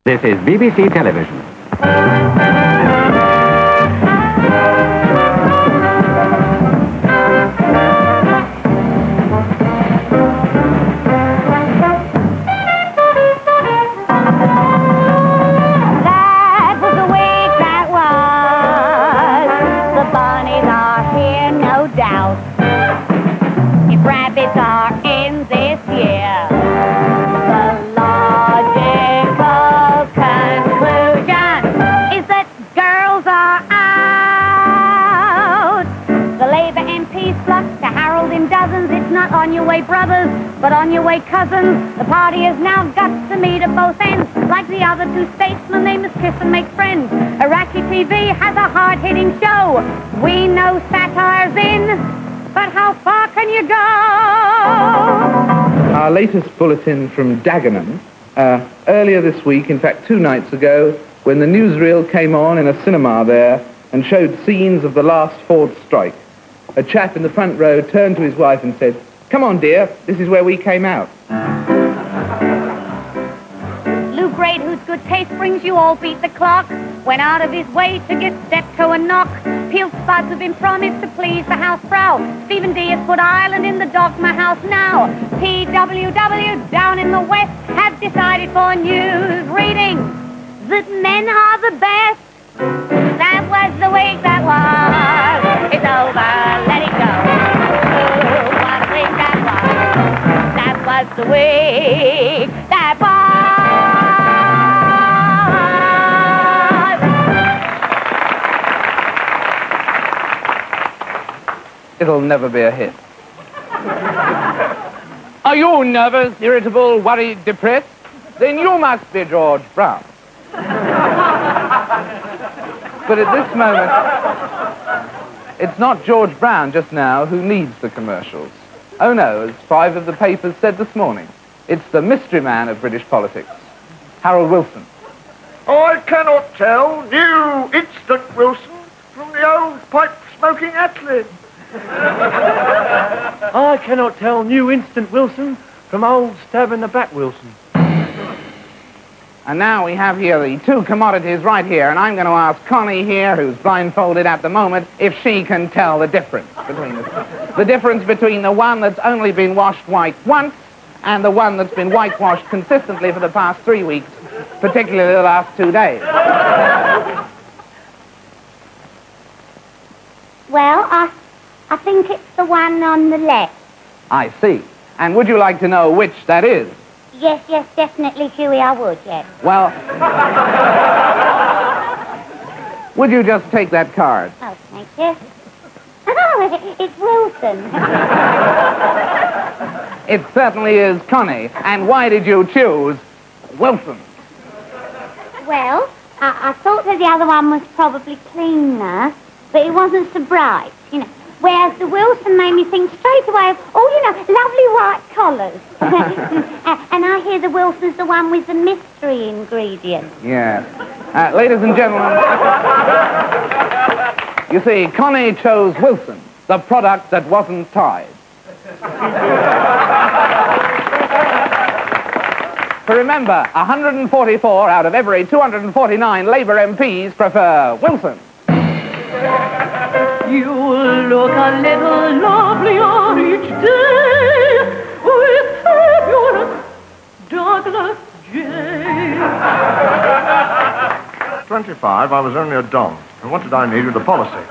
This is BBC Television. Rabbits are in this year. The logical conclusion is that girls are out. The Labour MPs flock to Harold in dozens. It's not on your way brothers, but on your way cousins. The party has now got to meet at both ends. Like the other two statesmen, they must kiss and make friends. Iraqi TV has a hard-hitting show. We know satire's in, but how far can you go? Our latest bulletin from Dagenham, earlier this week, in fact 2 nights ago, when the newsreel came on in a cinema there and showed scenes of the last Ford strike. A chap in the front row turned to his wife and said, "Come on, dear, this is where we came out." Lou Grade, whose good taste brings you all beat the clock, went out of his way to get Steptoe a knock. Peeled spuds have been promised to please the housefrau. Stephen D has put Ireland in the dogma house now. TW3 down in the west have decided for news reading that men are the best. That was the week that was. It's over, let it go. Oh, what a week that was. That was the week that was. It'll never be a hit. Are you nervous, irritable, worried, depressed? Then you must be George Brown. But at this moment, it's not George Brown just now who needs the commercials. Oh no, as 5 of the papers said this morning, it's the mystery man of British politics, Harold Wilson. I cannot tell new Instant Wilson from the old pipe-smoking Atlee. I cannot tell new Instant Wilson from old stab-in-the-back Wilson. And now we have here the 2 commodities right here, and I'm going to ask Connie here, who's blindfolded at the moment, if she can tell the difference between the difference between the one that's only been washed white once and the one that's been whitewashed consistently for the past 3 weeks, particularly the last 2 days. Well, I think it's the one on the left. I see. And would you like to know which that is? Yes, definitely, Huey, I would, yes. Well, would you just take that card? Oh, thank you. Oh, it's Wilson. It certainly is Connie. And why did you choose Wilson? Well, I thought that the other one was probably cleaner, but it wasn't so bright, you know. Whereas the Wilson made me think straight away of, lovely white collars. And I hear the Wilson's the one with the mystery ingredient. Yes. Ladies and gentlemen, you see, Connie chose Wilson, the product that wasn't tied. For remember, 144 out of every 249 Labour MPs prefer Wilson. You look a little lovelier each day with fabulous Douglas J. At 25, I was only a don. And what did I need with a policy?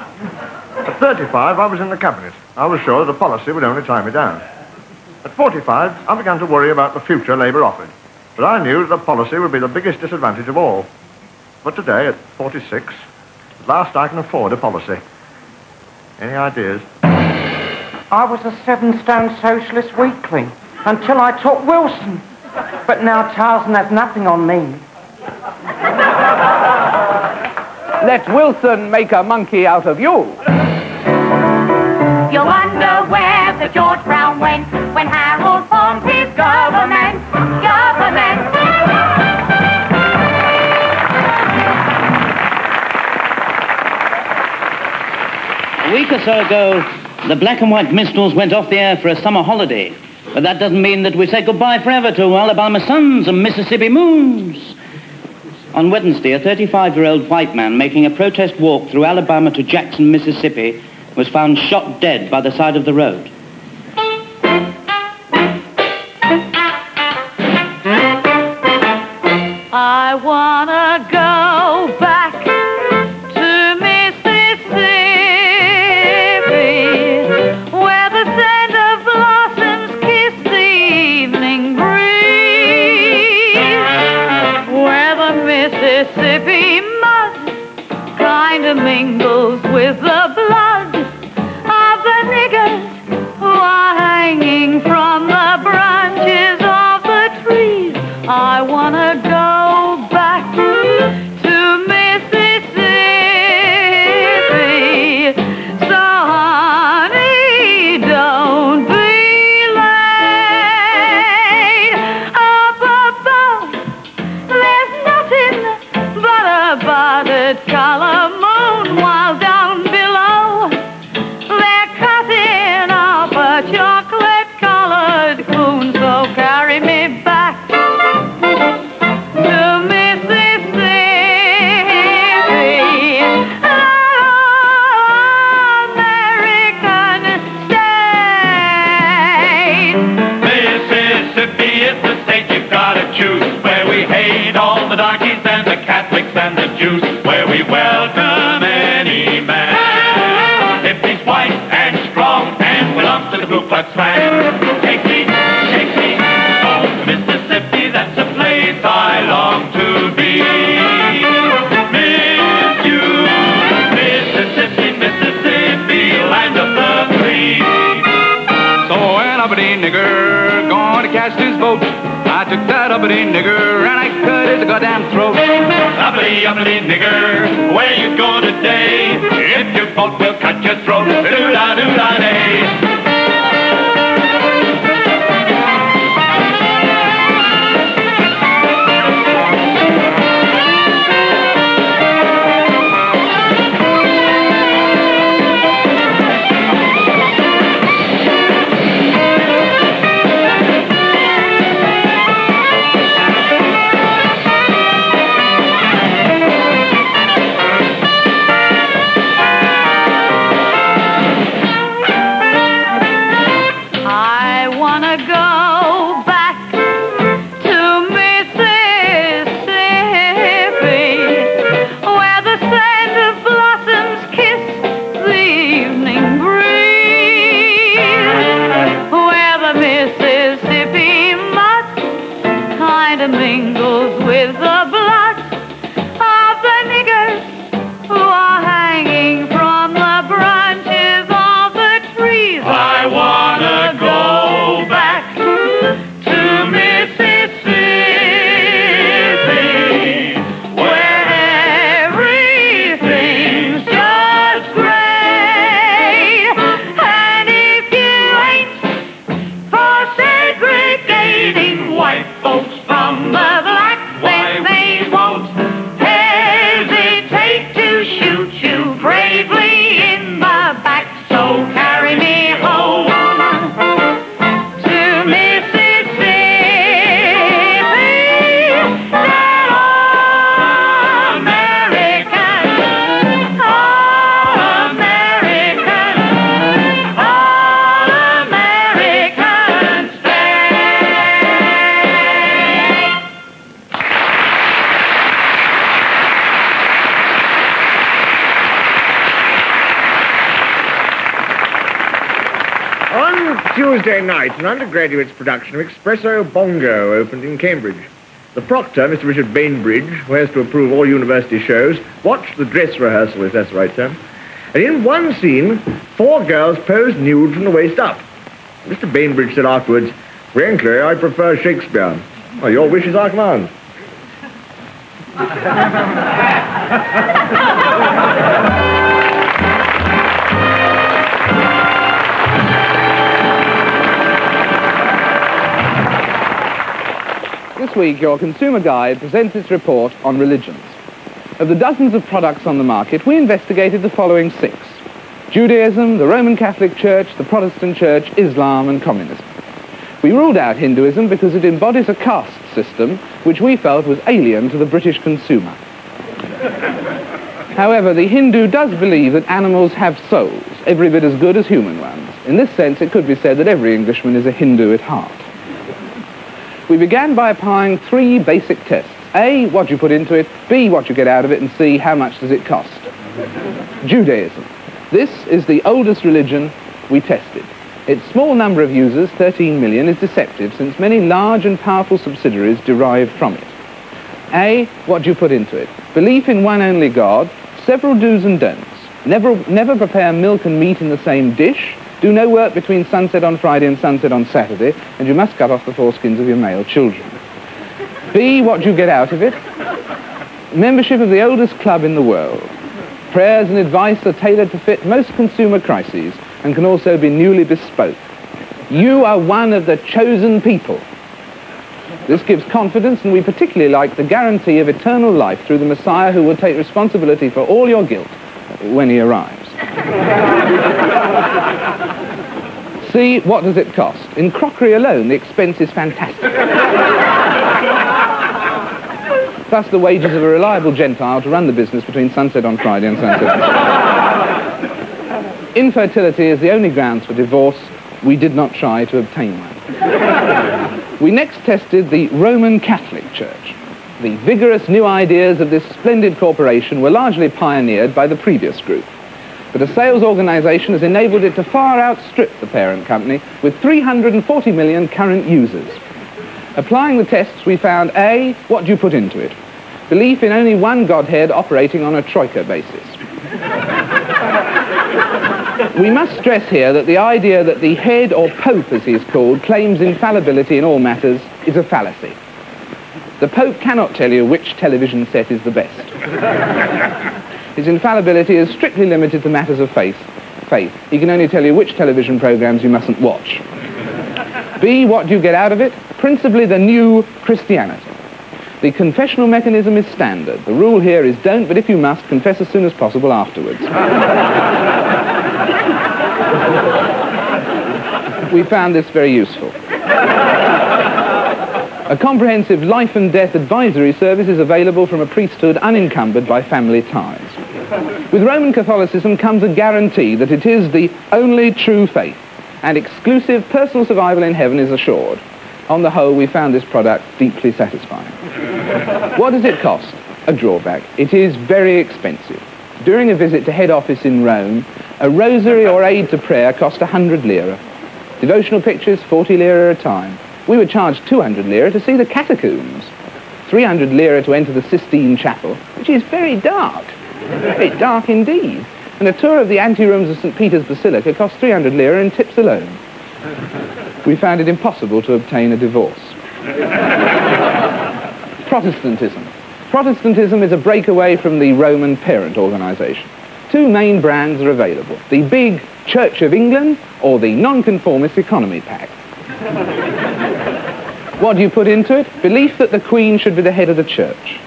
At 35, I was in the cabinet. I was sure that a policy would only tie me down. At 45, I began to worry about the future Labour offered. But I knew that a policy would be the biggest disadvantage of all. But today, at 46, at last I can afford a policy. Any ideas? I was a 7-stone socialist weakling until I took Wilson. But now Tarzan has nothing on me. Let Wilson make a monkey out of you. You wonder where the George Brown went when Harold formed his government. A week or so ago, the black and white minstrels went off the air for a summer holiday. But that doesn't mean that we say goodbye forever to Alabama suns and Mississippi moons. On Wednesday, a 35-year-old white man making a protest walk through Alabama to Jackson, Mississippi, was found shot dead by the side of the road. I wanna go back to Mississippi, where the scent of blossoms kiss the evening breeze, where the Mississippi mud kinda mingles with the blood of the niggers who are hanging from the branches of the trees. I wanna go back to Mississippi. So honey, don't be late. Up above, there's nothing but a budded color moon, while down below, they're cutting up a chocolate-colored coon. So carry me back to Mississippi, American state. Mississippi is the state you've got to choose, where we hate all the darkies and the Catholics and the Jews, where we welcome any man if he's white and strong and belongs to the Ku Klux Klan. Take me, home to Mississippi, that's a place I long to be. Miss you, Mississippi, Mississippi, land of the free. So an uppity nigger going to cast his vote. I took that uppity nigger and I cut his goddamn throat. Uppity, uppity nigger, where you go today? If you vote, we'll cut your throat. Do-da-do-da-day. Mingles with the blood of the niggers who are hanging from the branches of the trees. I wanna go back to Mississippi, where everything's just great. And if you ain't for segregating white folks from the black, then they won't hesitate to shoot you bravely in the back. So carry me home to Mississippi, that all-American state. On Tuesday night, an undergraduate's production of Espresso Bongo opened in Cambridge. The proctor, Mr. Richard Bainbridge, who has to approve all university shows, watched the dress rehearsal, if that's the right term. And in one scene, 4 girls posed nude from the waist up. Mr. Bainbridge said afterwards, "Frankly, I prefer Shakespeare." Well, your wish is our command. This week, your Consumer Guide presents its report on religions. Of the dozens of products on the market, we investigated the following 6: Judaism, the Roman Catholic Church, the Protestant Church, Islam, and communism. We ruled out Hinduism because it embodies a caste system which we felt was alien to the British consumer. However, the Hindu does believe that animals have souls, every bit as good as human ones. In this sense, it could be said that every Englishman is a Hindu at heart. We began by applying 3 basic tests. A, what you put into it, B, what you get out of it, and C, how much does it cost? Judaism. This is the oldest religion we tested. Its small number of users, 13 million, is deceptive since many large and powerful subsidiaries derive from it. A, what do you put into it? Belief in one only God, several do's and don'ts. Never prepare milk and meat in the same dish. Do no work between sunset on Friday and sunset on Saturday, and you must cut off the foreskins of your male children. B, what do you get out of it? Membership of the oldest club in the world. Prayers and advice are tailored to fit most consumer crises and can also be newly bespoke. You are one of the chosen people. This gives confidence, and we particularly like the guarantee of eternal life through the Messiah who will take responsibility for all your guilt when he arrives. See, what does it cost? In crockery alone, the expense is fantastic. Plus the wages of a reliable Gentile to run the business between sunset on Friday and sunset on Saturday. Infertility is the only grounds for divorce. We did not try to obtain one. We next tested the Roman Catholic Church. The vigorous new ideas of this splendid corporation were largely pioneered by the previous group. But a sales organization has enabled it to far outstrip the parent company with 340 million current users. Applying the tests, we found A, what do you put into it? Belief in only one Godhead operating on a troika basis. We must stress here that the idea that the head, or pope as he is called, claims infallibility in all matters is a fallacy. The Pope cannot tell you which television set is the best. His infallibility is strictly limited to matters of faith. He can only tell you which television programs you mustn't watch. B, what do you get out of it? Principally the new Christianity. The confessional mechanism is standard. The rule here is don't, but if you must, confess as soon as possible afterwards. We found this very useful. A comprehensive life and death advisory service is available from a priesthood unencumbered by family ties. With Roman Catholicism comes a guarantee that it is the only true faith, and exclusive personal survival in heaven is assured. On the whole, we found this product deeply satisfying. What does it cost? A drawback. It is very expensive. During a visit to head office in Rome, a rosary or aid to prayer cost 100 lira. Devotional pictures, 40 lira a time. We were charged 200 lira to see the catacombs, 300 lira to enter the Sistine Chapel, which is very dark indeed. And a tour of the anterooms of St. Peter's Basilica cost 300 lira in tips alone. We found it impossible to obtain a divorce. Protestantism. Protestantism is a breakaway from the Roman parent organization. 2 main brands are available, the big Church of England or the Nonconformist Economy Pack. What do you put into it? Belief that the Queen should be the head of the church.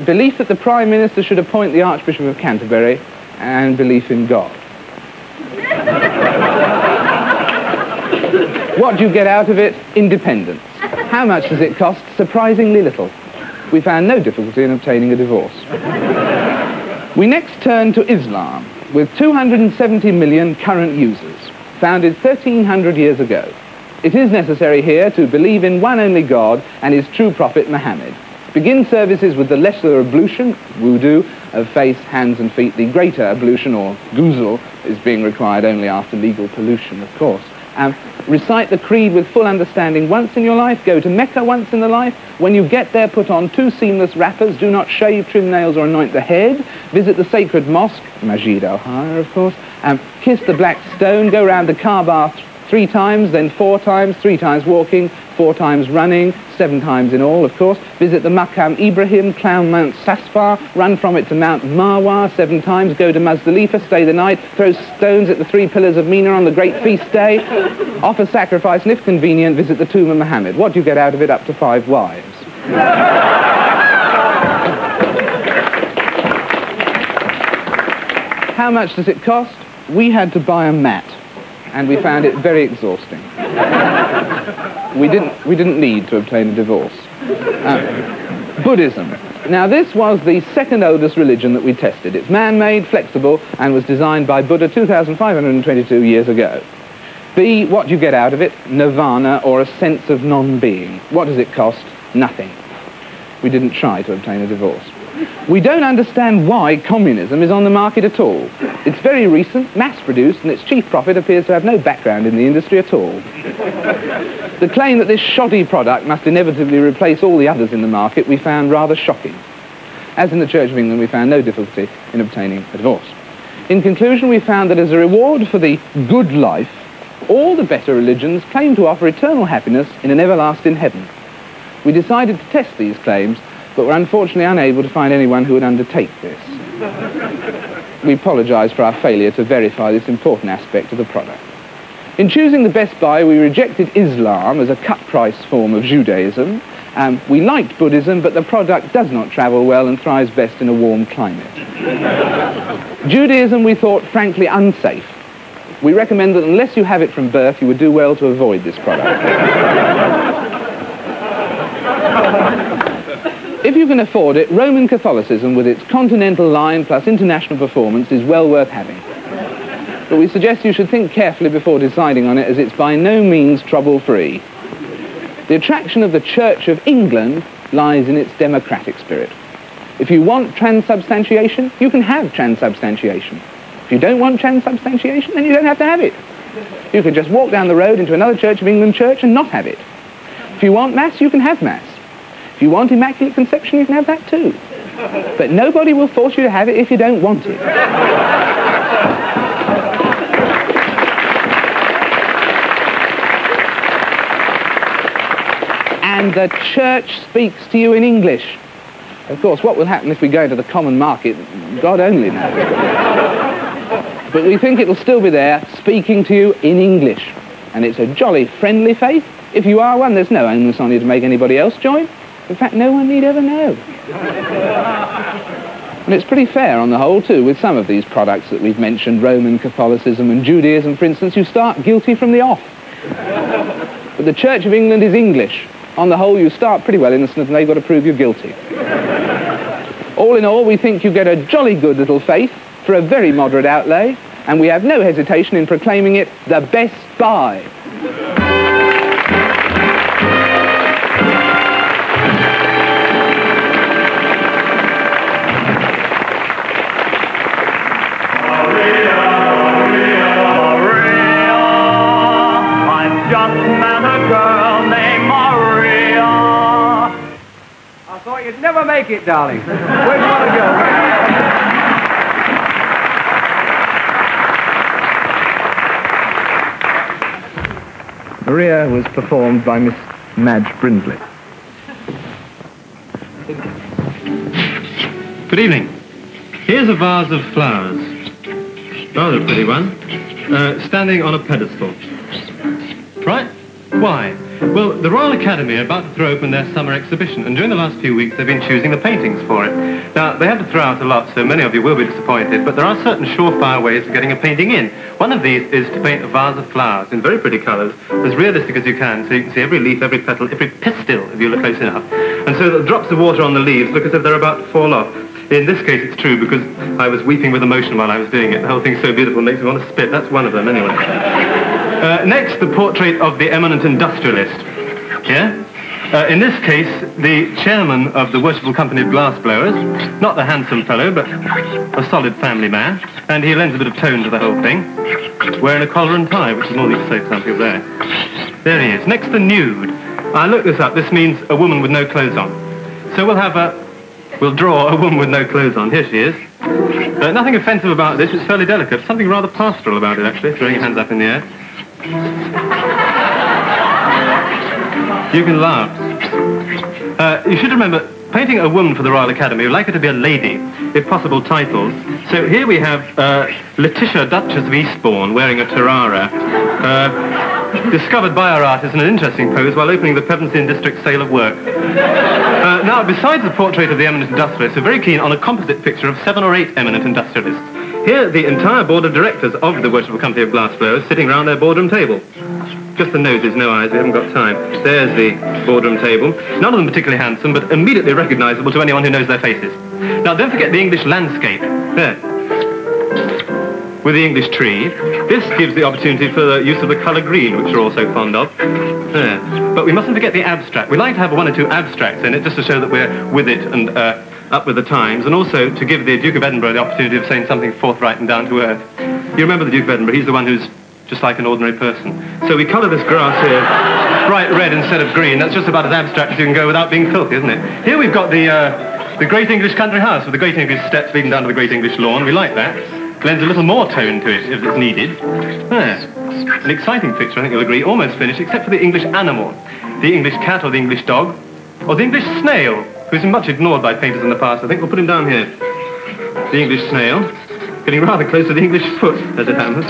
Belief that the Prime Minister should appoint the Archbishop of Canterbury, and belief in God. What do you get out of it? Independence. How much does it cost? Surprisingly little. We found no difficulty in obtaining a divorce. We next turned to Islam, with 270 million current users, founded 1300 years ago. It is necessary here to believe in one only God and his true prophet Muhammad. Begin services with the lesser ablution, wudu, of face, hands and feet. The greater ablution, or ghusl, is being required only after legal pollution, of course. Recite the creed with full understanding once in your life. Go to Mecca once in the life. When you get there, put on 2 seamless wrappers. Do not shave, trim nails or anoint the head. Visit the sacred mosque, Masjid al-Haram, of course. Kiss the black stone. Go round the Kaaba 3 times, then 4 times, 3 times walking, 4 times running, 7 times in all, of course. Visit the Maqam Ibrahim, climb Mount Sasfar, run from it to Mount Marwa 7 times, go to Muzdalifah, stay the night, throw stones at the 3 pillars of Mina on the great feast day, offer sacrifice, and if convenient, visit the tomb of Muhammad. What do you get out of it? Up to 5 wives. How much does it cost? We had to buy a mat, and we found it very exhausting. we didn't need to obtain a divorce. Buddhism. Now, this was the second oldest religion that we tested. It's man-made, flexible, and was designed by Buddha 2,522 years ago. B, what do you get out of it? Nirvana, or a sense of non-being. What does it cost? Nothing. We didn't try to obtain a divorce. We don't understand why communism is on the market at all. It's very recent, mass-produced, and its chief prophet appears to have no background in the industry at all. The claim that this shoddy product must inevitably replace all the others in the market we found rather shocking. As in the Church of England, we found no difficulty in obtaining a divorce. In conclusion, we found that as a reward for the good life, all the better religions claim to offer eternal happiness in an everlasting heaven. We decided to test these claims, but were unfortunately unable to find anyone who would undertake this. We apologise for our failure to verify this important aspect of the product. In choosing the best buy, we rejected Islam as a cut-price form of Judaism. We liked Buddhism, but the product does not travel well and thrives best in a warm climate. Judaism we thought frankly unsafe. We recommend that unless you have it from birth, you would do well to avoid this product. If you can afford it, Roman Catholicism with its continental line plus international performance is well worth having. But we suggest you should think carefully before deciding on it, as it's by no means trouble-free. The attraction of the Church of England lies in its democratic spirit. If you want transubstantiation, you can have transubstantiation. If you don't want transubstantiation, then you don't have to have it. You can just walk down the road into another Church of England church and not have it. If you want Mass, you can have Mass. If you want Immaculate Conception, you can have that too. But nobody will force you to have it if you don't want it. And the Church speaks to you in English. Of course, what will happen if we go into the common market, God only knows. But we think it'll still be there, speaking to you in English. And it's a jolly friendly faith. If you are one, there's no onus on you to make anybody else join. In fact, no one need ever know. And it's pretty fair on the whole, too, with some of these products that we've mentioned, Roman Catholicism and Judaism, for instance. You start guilty from the off. But the Church of England is English. On the whole, you start pretty well innocent and they've got to prove you're guilty. All in all, we think you get a jolly good little faith for a very moderate outlay, and we have no hesitation in proclaiming it the best buy. You'd never make it, darling. Where do you want to go? Maria was performed by Miss Madge Brindley. Good evening. Here's a vase of flowers. Rather a pretty one. Standing on a pedestal. Right? Why? Well, the Royal Academy are about to throw open their summer exhibition, and during the last few weeks they've been choosing the paintings for it. Now, they have to throw out a lot, so many of you will be disappointed, but there are certain surefire ways of getting a painting in. One of these is to paint a vase of flowers in very pretty colours, as realistic as you can, so you can see every leaf, every petal, every pistil, if you look close enough. And so the drops of water on the leaves look as if they're about to fall off. In this case, it's true, because I was weeping with emotion while I was doing it. The whole thing's so beautiful, it makes me want to spit. That's one of them, anyway. Next, the portrait of the eminent industrialist. Here. In this case, the chairman of the Worshipful Company of Glassblowers, not the handsome fellow, but a solid family man, and he lends a bit of tone to the whole thing, wearing a collar and tie, which is more than to say for some people there. There he is. Next, the nude. I looked this up. This means a woman with no clothes on. So we'll draw a woman with no clothes on. Here she is. Nothing offensive about this. It's fairly delicate. Something rather pastoral about it, actually, throwing your hands up in the air. You can laugh. You should remember, painting a woman for the Royal Academy, you'd like her to be a lady, if possible titles. So here we have Letitia, Duchess of Eastbourne, wearing a tiara, discovered by our artist in an interesting pose while opening the Pevensey District sale of work. Now, besides the portrait of the eminent industrialist, we're very keen on a composite picture of 7 or 8 eminent industrialists. Here, the entire board of directors of the Worshipful Company of Glassblowers sitting round their boardroom table. Just the noses, no eyes, we haven't got time. There's the boardroom table. None of them particularly handsome, but immediately recognisable to anyone who knows their faces. Now, don't forget the English landscape. There. With the English tree. This gives the opportunity for the use of the colour green, which we're all so fond of. There. But we mustn't forget the abstract. We like to have one or two abstracts in it, just to show that we're with it and up with the times, and also to give the Duke of Edinburgh the opportunity of saying something forthright and down to earth. You remember the Duke of Edinburgh? He's the one who's just like an ordinary person. So we colour this grass here bright red instead of green. That's just about as abstract as you can go without being filthy, isn't it? Here we've got the great English country house with the great English steps leading down to the great English lawn. We like that. Lends a little more tone to it if it's needed. There. An exciting picture, I think you'll agree. Almost finished, except for the English animal. The English cat or the English dog. Or the English snail, who's been much ignored by painters in the past. I think we'll put him down here. The English snail. Getting rather close to the English foot, as it happens.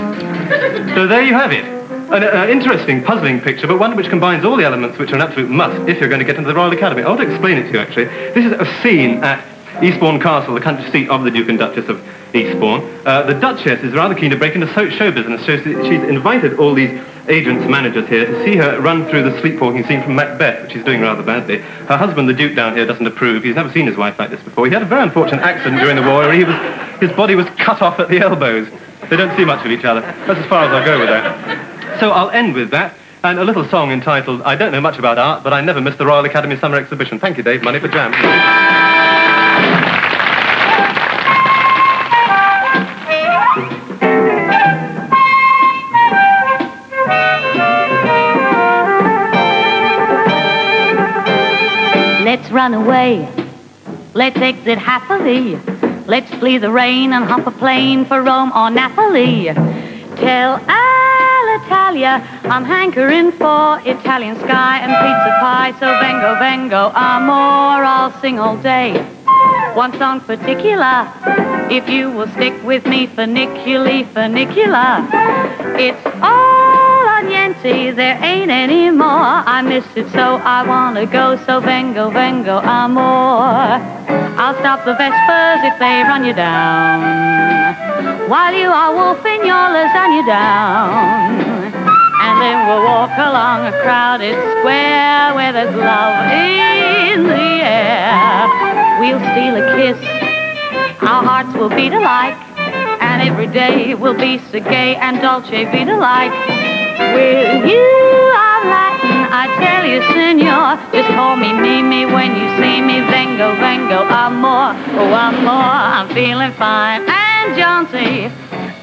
So there you have it. An interesting, puzzling picture, but one which combines all the elements which are an absolute must if you're going to get into the Royal Academy. I want to explain it to you, actually. This is a scene at Eastbourne Castle, the country seat of the Duke and Duchess of Eastbourne. The Duchess is rather keen to break into show business, so she's invited all these agents, managers here to see her run through the sleepwalking scene from Macbeth, which she's doing rather badly. Her husband, the Duke down here, doesn't approve. He's never seen his wife like this before. He had a very unfortunate accident during the war where his body was cut off at the elbows. They don't see much of each other. That's as far as I'll go with that. So I'll end with that, and a little song entitled, I don't know much about art, but I never missed the Royal Academy Summer Exhibition. Thank you, Dave. Money for jam. Let's run away. Let's exit happily. Let's flee the rain and hop a plane for Rome or Napoli. Tell Alitalia I'm hankering for Italian sky and pizza pie. So vengo, vengo, amore, I'll sing all day. One song particular, if you will stick with me, funicular. It's all on Yente, there ain't any more. I miss it so I wanna go, so vengo, vengo, amore. I'll stop the Vespers if they run you down, while you are wolfing your lasagna down. And then we'll walk along a crowded square where there's love in the air. We'll steal a kiss, our hearts will beat alike, and every day will be so gay and dolce vita-like. With you I'm Latin, I tell you, senor, just call me Mimi when you see me. Vengo, vengo, amor, oh amor, I'm feeling fine and jaunty.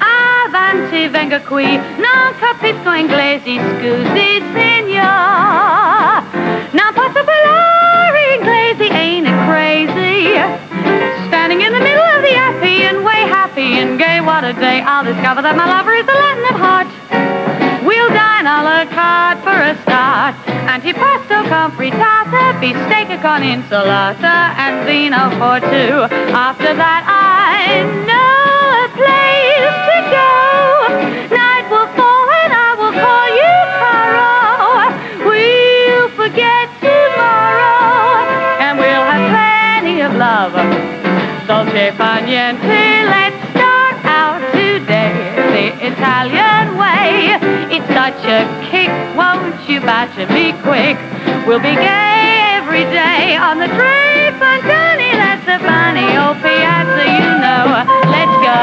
Avanti, vengo qui, non capisco inglese, scusi, senor. Non posso parlare inglese, ain't it crazy? Standing in the middle of the Appian Way, happy and gay, what a day. I'll discover that my lover is the Latin at heart. We'll dine a la carte for a start. Antipasto con frittata, beefsteak con insalata, and vino for two. After that I know a place to go. Night will fall and I will call you Caro. We'll forget tomorrow and we'll have plenty of love. Dolce far niente, let's start out today the Italian way. It's such a kick, won't you badger me quick? We'll be gay every day on the Tre Fontane. That's a funny old piazza, you know. Let's go.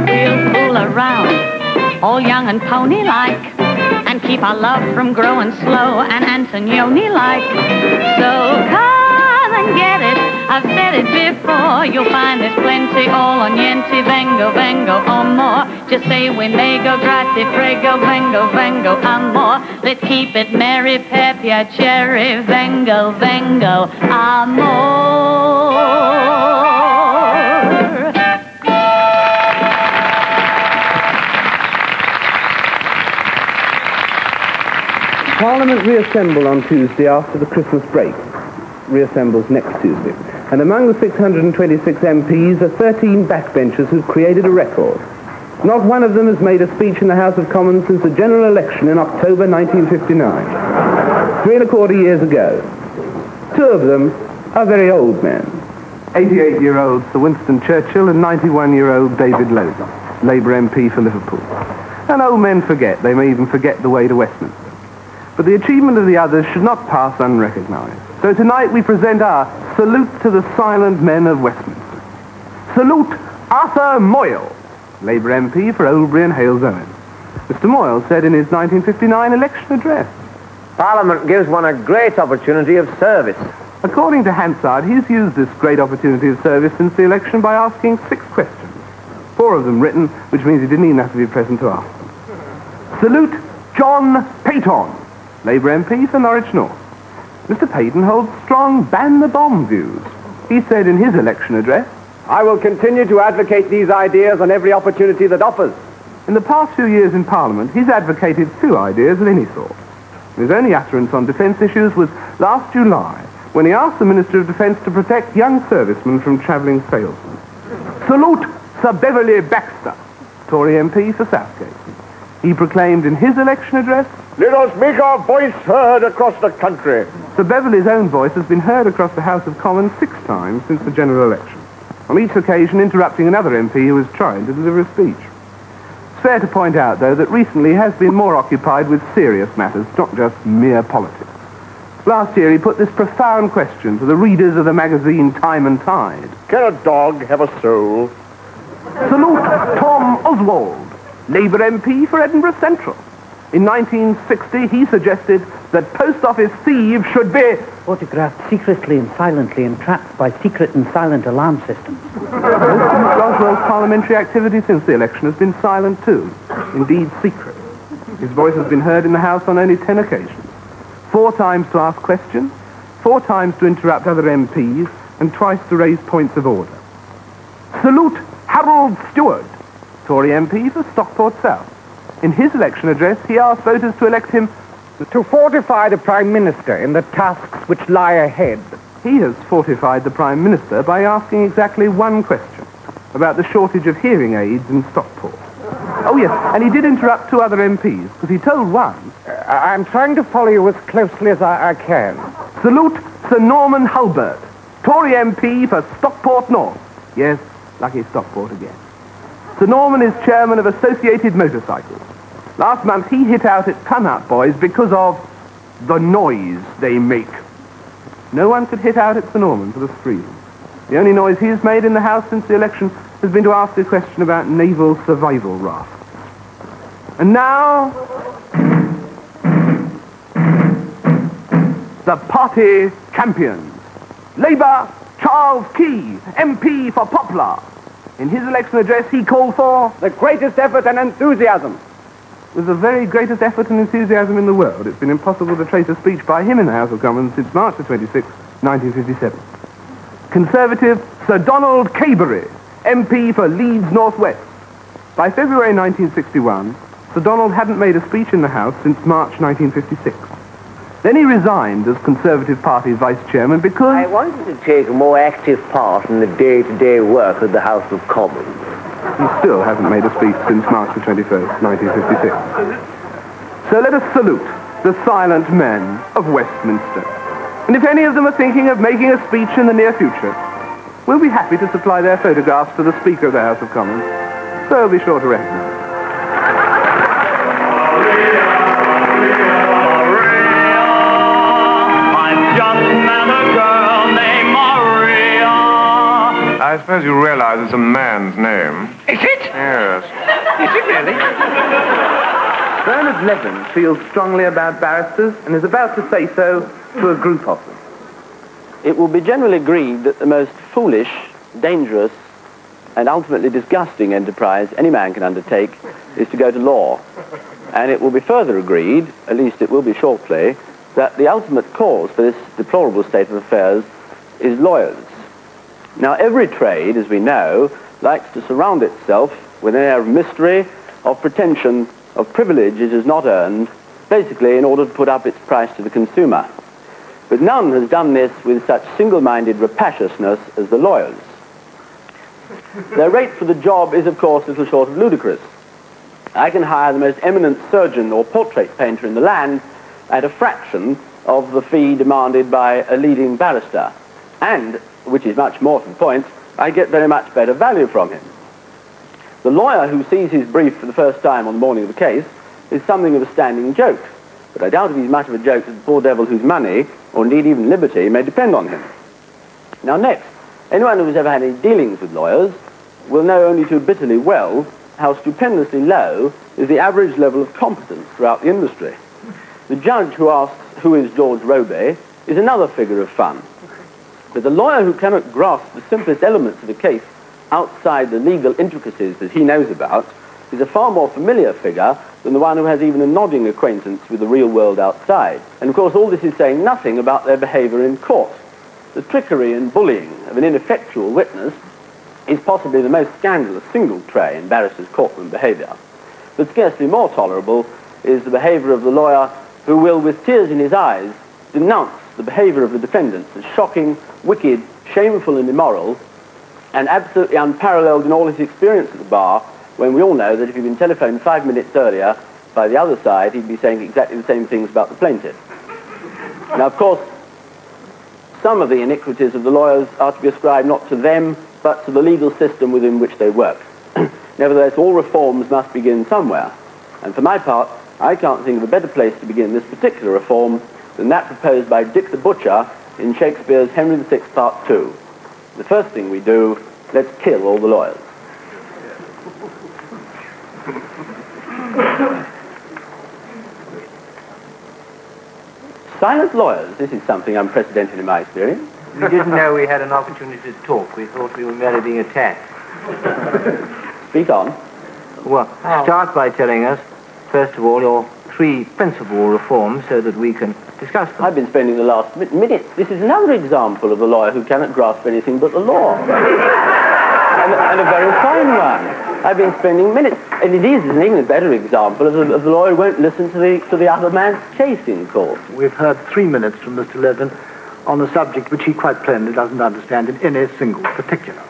We'll fool around, all young and pony-like, and keep our love from growing slow and Antonioni-like. So come and get it, I've said it before. You'll find there's plenty, all on niente, vengo, vengo, or more. Just say we may go, grazie, prego, vengo, vengo, amor. Let's keep it merry, per piacere, vengo, vengo, amor. Parliament reassembled on Tuesday after the Christmas break. Reassembles next Tuesday. And among the 626 MPs are 13 backbenchers who've created a record. Not one of them has made a speech in the House of Commons since the general election in October 1959, 3¼ years ago. 2 of them are very old men. 88-year-old Sir Winston Churchill and 91-year-old David Lowther, Labour MP for Liverpool. And old men forget. They may even forget the way to Westminster. But the achievement of the others should not pass unrecognised. So tonight we present our salute to the silent men of Westminster. Salute Arthur Moyle, Labour MP for Oldbury and Hales-Owen. Mr. Moyle said in his 1959 election address, Parliament gives one a great opportunity of service. According to Hansard, he's used this great opportunity of service since the election by asking 6 questions. 4 of them written, which means he didn't even have to be present to ask them. Salute John Peyton, Labour MP for Norwich North. Mr. Peyton holds strong ban-the-bomb views. He said in his election address, I will continue to advocate these ideas on every opportunity that offers. In the past few years in Parliament, he's advocated few ideas of any sort. His only utterance on defence issues was last July, when he asked the Minister of Defence to protect young servicemen from travelling salesmen. Salute Sir Beverley Baxter, Tory MP for Southgate. He proclaimed in his election address, Let us make our voice heard across the country. Sir Beverley's own voice has been heard across the House of Commons 6 times since the general election, on each occasion interrupting another MP who was trying to deliver a speech. It's fair to point out, though, that recently he has been more occupied with serious matters, not just mere politics. Last year he put this profound question to the readers of the magazine Time and Tide. Can a dog have a soul? Salute Tom Oswald, Labour MP for Edinburgh Central. In 1960 he suggested that post office thieves should be photographed secretly and silently and trapped by secret and silent alarm systems. Most of Roswell's parliamentary activity since the election has been silent too, indeed secret. His voice has been heard in the House on only 10 occasions. 4 times to ask questions, 4 times to interrupt other MPs, and twice to raise points of order. Salute Harold Stewart, Tory MP for Stockport South. In his election address, he asked voters to elect him to fortify the Prime Minister in the tasks which lie ahead. He has fortified the Prime Minister by asking exactly 1 question about the shortage of hearing aids in Stockport. Oh, yes, and he did interrupt 2 other MPs, because he told one... I'm trying to follow you as closely as I can. Salute Sir Norman Hulbert, Tory MP for Stockport North. Yes, lucky Stockport again. Sir Norman is chairman of Associated Motorcycles. Last month he hit out at Come-Out Boys because of the noise they make. No one could hit out at Sir Norman for this reason. The only noise he has made in the House since the election has been to ask a question about naval survival rafts. And now, the party champions. Labour, Charles Key, MP for Poplar. In his election address, he called for the greatest effort and enthusiasm. With the very greatest effort and enthusiasm in the world, it's been impossible to trace a speech by him in the House of Commons since March the 26th, 1957. Conservative Sir Donald Cabery, MP for Leeds North West. By February 1961, Sir Donald hadn't made a speech in the House since March 1956. Then he resigned as Conservative Party Vice Chairman because... I wanted to take a more active part in the day-to-day work of the House of Commons. He still hasn't made a speech since March the 21st, 1956. So let us salute the silent men of Westminster. And if any of them are thinking of making a speech in the near future, we'll be happy to supply their photographs to the Speaker of the House of Commons, so be sure to recognize. I suppose you realize it's a man's name. Is it? Yes. Is it really? Bernard Levin feels strongly about barristers and is about to say so to a group of them. It will be generally agreed that the most foolish, dangerous, and ultimately disgusting enterprise any man can undertake is to go to law. And it will be further agreed, at least it will be shortly, that the ultimate cause for this deplorable state of affairs is lawyers. Now, every trade, as we know, likes to surround itself with an air of mystery, of pretension, of privilege it has not earned, basically in order to put up its price to the consumer. But none has done this with such single-minded rapaciousness as the lawyers. Their rate for the job is, of course, little short of ludicrous. I can hire the most eminent surgeon or portrait painter in the land at a fraction of the fee demanded by a leading barrister. And, which is much more to the point, I get very much better value from him. The lawyer who sees his brief for the first time on the morning of the case is something of a standing joke, but I doubt if he's much of a joke to the poor devil whose money, or indeed even liberty, may depend on him. Now next, anyone who has ever had any dealings with lawyers will know only too bitterly well how stupendously low is the average level of competence throughout the industry. The judge who asks, "Who is George Roby?" is another figure of fun. But the lawyer who cannot grasp the simplest elements of a case outside the legal intricacies that he knows about is a far more familiar figure than the one who has even a nodding acquaintance with the real world outside. And of course all this is saying nothing about their behavior in court. The trickery and bullying of an ineffectual witness is possibly the most scandalous single trait in barristers' courtroom behavior. But scarcely more tolerable is the behavior of the lawyer who will, with tears in his eyes, denounce the behavior of the defendants as shocking, wicked, shameful and immoral, and absolutely unparalleled in all his experience at the bar, when we all know that if he'd been telephoned 5 minutes earlier by the other side, he'd be saying exactly the same things about the plaintiff. Now, of course, some of the iniquities of the lawyers are to be ascribed not to them, but to the legal system within which they work. Nevertheless, all reforms must begin somewhere. And for my part, I can't think of a better place to begin this particular reform than that proposed by Dick the Butcher in Shakespeare's Henry VI Part 2. The first thing we do, let's kill all the lawyers. Silent lawyers, this is something unprecedented in my experience. We didn't know we had an opportunity to talk. We thought we were merely being attacked. Speak on. Well, start by telling us, first of all, your 3 principal reforms so that we can discuss them. I've been spending the last minute. This is another example of a lawyer who cannot grasp anything but the law. and a very fine one. I've been spending minutes, and it is an even better example of the lawyer who won't listen to the other man's case in court. We've heard 3 minutes from Mr. Levin on a subject which he quite plainly doesn't understand in any single particular.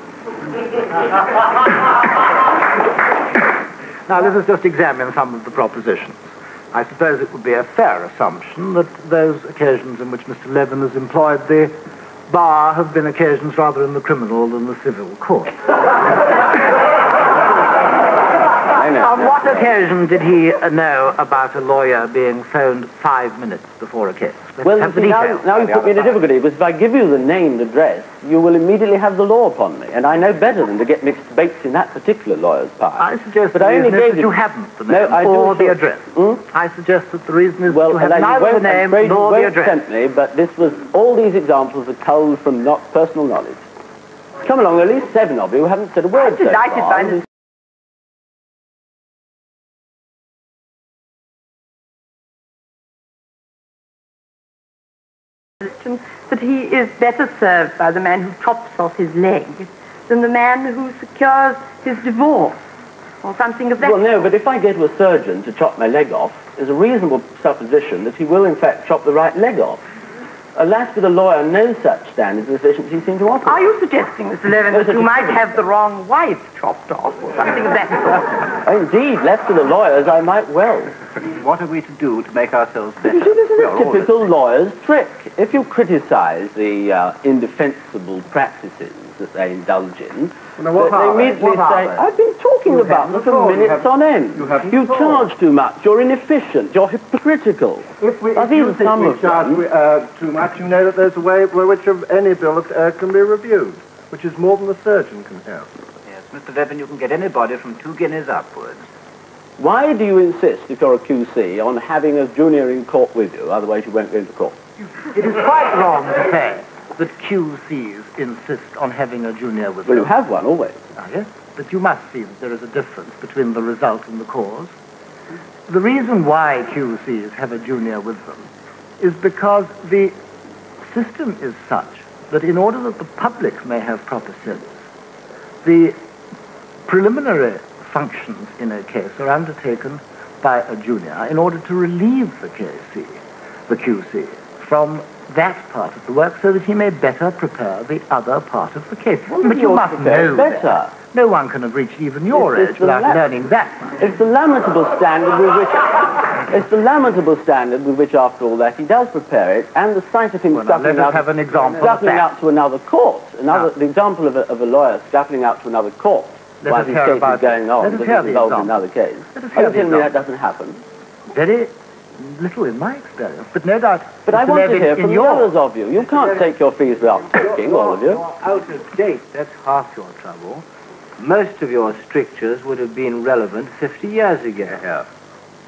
Now, let us just examine some of the propositions. I suppose it would be a fair assumption that those occasions in which Mr. Levin has employed the bar have been occasions rather in the criminal than the civil court. On what occasion did he know about a lawyer being phoned 5 minutes before a case? Well, now you put me in a difficulty, because if I give you the named address, you will immediately have the law upon me, and I know better than to get mixed debates in that particular lawyer's part. I suggest but I only gave that you haven't the name or the address. I suggest that the reason is that you have neither the name nor the address. Tempt me, but this was, all these examples are culled from not personal knowledge. Come along, there are at least 7 of you who haven't said a word so far. That he is better served by the man who chops off his leg than the man who secures his divorce, or something of that Well, no, but if I go to a surgeon to chop my leg off, there's a reasonable supposition that he will, in fact, chop the right leg off. Alas, with a lawyer, no such standards of efficiency seem to offer. Are you suggesting, Mr. Levin, that you might have the wrong wife chopped off, or something of that sort? Indeed, left to the lawyers, I might well. What are we to do to make ourselves better? You see, this is a typical lawyer's trick. If you criticize the indefensible practices that they indulge in, they immediately say, I've been talking about them for minutes on end. You charge too much, you're inefficient, you're hypocritical. If you think we charge too much, you know that there's a way by which any bill can be reviewed, which is more than the surgeon can help. Yes, Mr. Levin, you can get anybody from 2 guineas upwards. Why do you insist, if you're a QC, on having a junior in court with you? Otherwise you won't go into court. It is quite wrong to say that QCs insist on having a junior with them. Well, you have one always. Ah, yes, but you must see that there is a difference between the result and the cause. The reason why QCs have a junior with them is because the system is such that in order that the public may have proper sense, the preliminary functions in a case are undertaken by a junior in order to relieve the QC, from that part of the work so that he may better prepare the other part of the case. Well, but you must know better. that. No one can have reached even your It's age without learning that much. It's the lamentable standard with which... It's the lamentable standard with which, after all that, he does prepare it, and the sight of him scuttling out to another court. The example of a lawyer scuttling out to another court while his case is going on, because it's involved in another case. Are you telling me that doesn't happen? Very little in my experience, but no doubt... But I want to hear from the others of you. You can't take your fees without talking, all of you. You're out of date. That's half your trouble. Most of your strictures would have been relevant 50 years ago.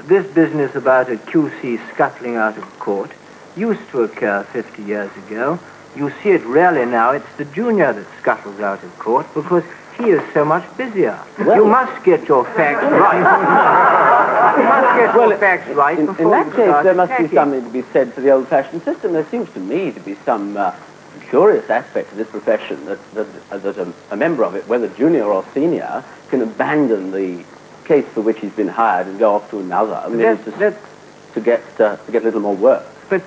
This business about a QC scuttling out of court used to occur 50 years ago. You see it rarely now. It's the junior that scuttles out of court because he is so much busier. Well, you must get your facts right. You must get your facts right in before that you case, start there must attacking. be something to be said for the old-fashioned system. There seems to me to be some curious aspect of this profession that a member of it, whether junior or senior, can abandon the case for which he's been hired and go off to another. I mean, to get a little more work. But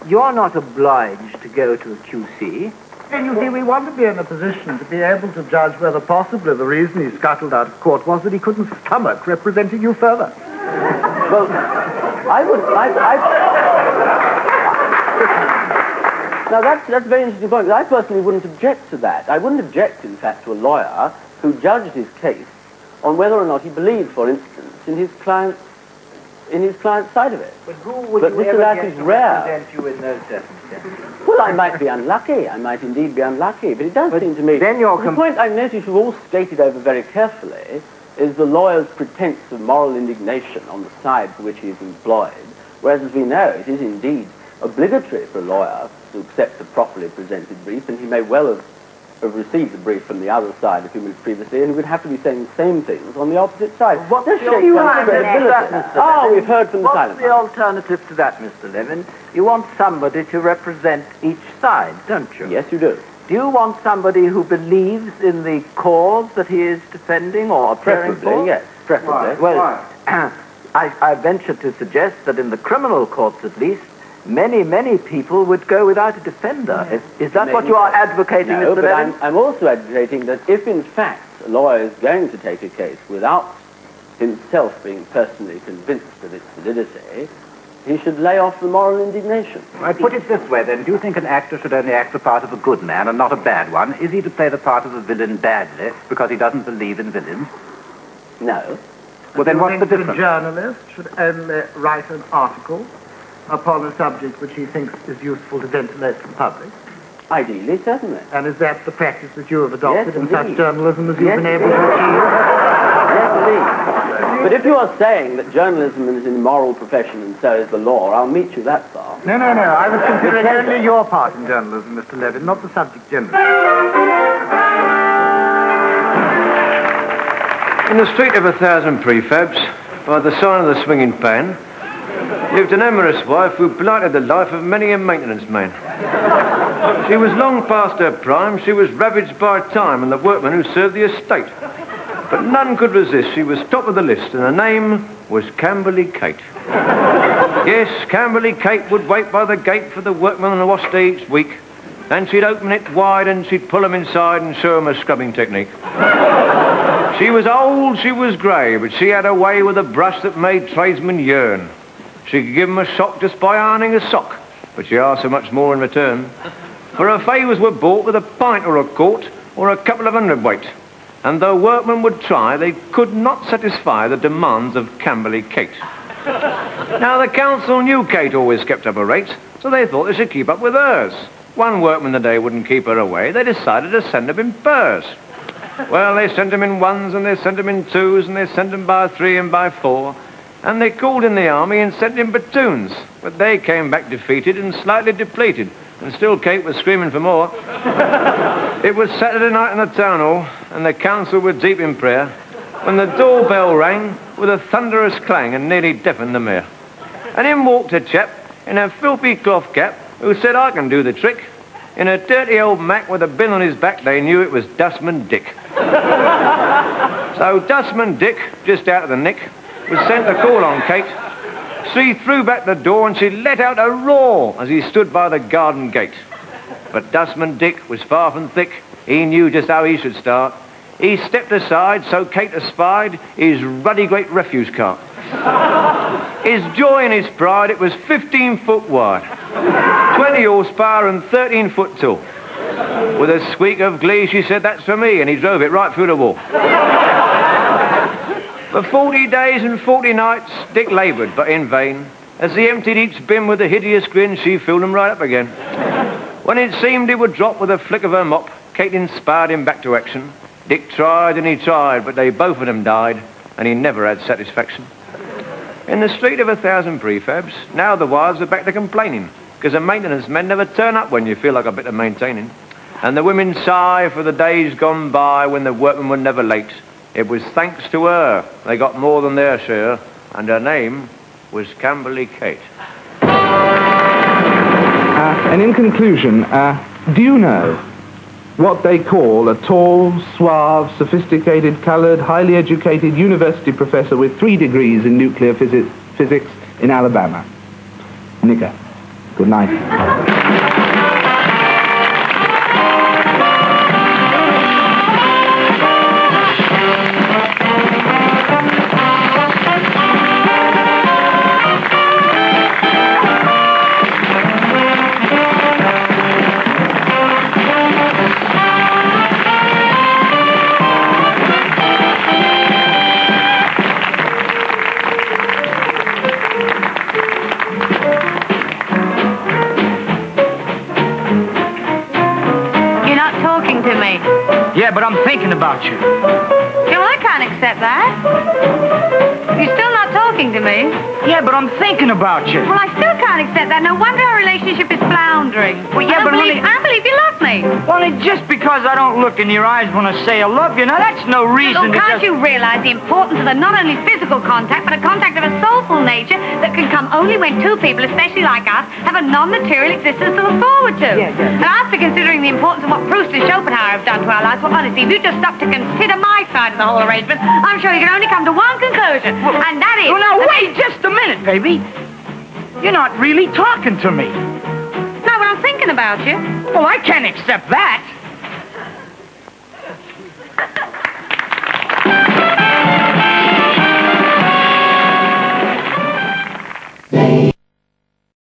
you're not obliged to go to a QC. And you see, we want to be in a position to be able to judge whether possibly the reason he scuttled out of court was that he couldn't stomach representing you further. Well, Now, that's a very interesting point. I personally wouldn't object to that. I wouldn't object, in fact, to a lawyer who judged his case on whether or not he believed, for instance, in his client's side of it. But who would But you Mr. ever Lack get is to rare. represent you in those circumstances? Well, I might be unlucky. I might indeed be unlucky. But it does seem to me... Then the point I've noticed you've all skated over very carefully is the lawyer's pretense of moral indignation on the side for which he is employed, whereas, as we know, it is indeed obligatory for a lawyer to accept a properly presented brief, and he may well have received the brief from the other side a few minutes previously, and he would have to be saying the same things on the opposite side. What's This the shakes down alternative, credibility. Mr. Levin? We've heard from the silent What's the alternative to that, Mr. Levin? You want somebody to represent each side, don't you? Yes, you do. Do you want somebody who believes in the cause that he is defending or appearing Preferably, for? yes, preferably. Well, I venture to suggest that in the criminal courts, at least, many people would go without a defender. Is that what you are advocating, No, Mr. but Levin? I'm also advocating that if, in fact, a lawyer is going to take a case without himself being personally convinced of its validity, he should lay off the moral indignation. I put it this way, then. Do you think an actor should only act the part of a good man and not a bad one? Is he to play the part of a villain badly because he doesn't believe in villains? No. Well, then what's the The difference? journalist should only write an article upon a subject which he thinks is useful to ventilate to the public. Ideally, certainly. And is that the practice that you have adopted Yes, in such indeed. journalism as you've Yes, been able to achieve? Yes, indeed. But if you are saying that journalism is an immoral profession and so is the law, I'll meet you that far. No. I was considering only your part in journalism, Mr. Levin, not the subject generally. In the street of 1,000 prefabs, by the sign of the swinging pan, lived an amorous wife who blighted the life of many a maintenance man. She was long past her prime, she was ravaged by time and the workmen who served the estate. But none could resist, she was top of the list, and her name was Camberley Kate. Yes, Camberley Kate would wait by the gate for the workmen on the wash day each week, and she'd open it wide and she'd pull them inside and show them her scrubbing technique. She was old, she was grey, but she had a way with a brush that made tradesmen yearn. She could give them a shock just by ironing a sock, but she asked so much more in return. For her favours were bought with a pint or a quart or a couple of hundredweight, and though workmen would try, they could not satisfy the demands of Camberley Kate. Now, the council knew Kate always kept up her rate, so they thought they should keep up with hers. One workman a day wouldn't keep her away. They decided to send them in pairs. Well, they sent them in ones, and they sent them in twos, and they sent them by 3 and by 4, and they called in the army and sent in platoons, but they came back defeated and slightly depleted, and still Kate was screaming for more. It was Saturday night in the town hall, and the council were deep in prayer, when the doorbell rang with a thunderous clang and nearly deafened the mayor. And in walked a chap in a filthy cloth cap who said, "I can do the trick." In a dirty old Mac with a bin on his back, they knew it was Dustman Dick. So Dustman Dick, just out of the nick, was sent to call on Kate. She threw back the door and she let out a roar as he stood by the garden gate. But Dustman Dick was far from thick. He knew just how he should start. he stepped aside so Kate espied his ruddy great refuse cart. His joy and his pride, it was 15 foot wide, 20 horsepower and 13 foot tall. With a squeak of glee, she said, "That's for me," and he drove it right through the wall. For 40 days and 40 nights, Dick laboured, but in vain. As he emptied each bin with a hideous grin, she filled him right up again. When it seemed he would drop with a flick of her mop, Kate inspired him back to action. Dick tried and he tried, but they both of them died, and he never had satisfaction. In the street of 1,000 prefabs, now the wives are back to complaining, because the maintenance men never turn up when you feel like a bit of maintaining. And the women sigh for the days gone by when the workmen were never late. It was thanks to her they got more than their share, and her name was Camberley Kate. And in conclusion, do you know what they call a tall, suave, sophisticated, coloured, highly educated university professor with 3 degrees in nuclear physics in Alabama? Nigger. Good night. Yeah, but I'm thinking about you. Yeah, well, I can't accept that. You're still not talking to me. Yeah, but I'm thinking about you. Well, I still can't accept that. No wonder our relationship is floundering. Well, yeah, but I don't believe you love me. Only just because I don't look in your eyes when I say I love you. Now, that's no reason Look, can't you realize the importance of the not only physical contact, but a contact of a soulful nature that can come only when 2 people, especially like us, have a non-material existence to look forward to? Yeah. And after considering the importance of what Proust and Schopenhauer have done to our lives, well, honestly, if you just stop to consider my side of the whole arrangement, I'm sure you can only come to one conclusion, and that is... Well, now, wait just a minute, baby. You're not really talking to me. No, but I'm thinking about you. Well, I can't accept that.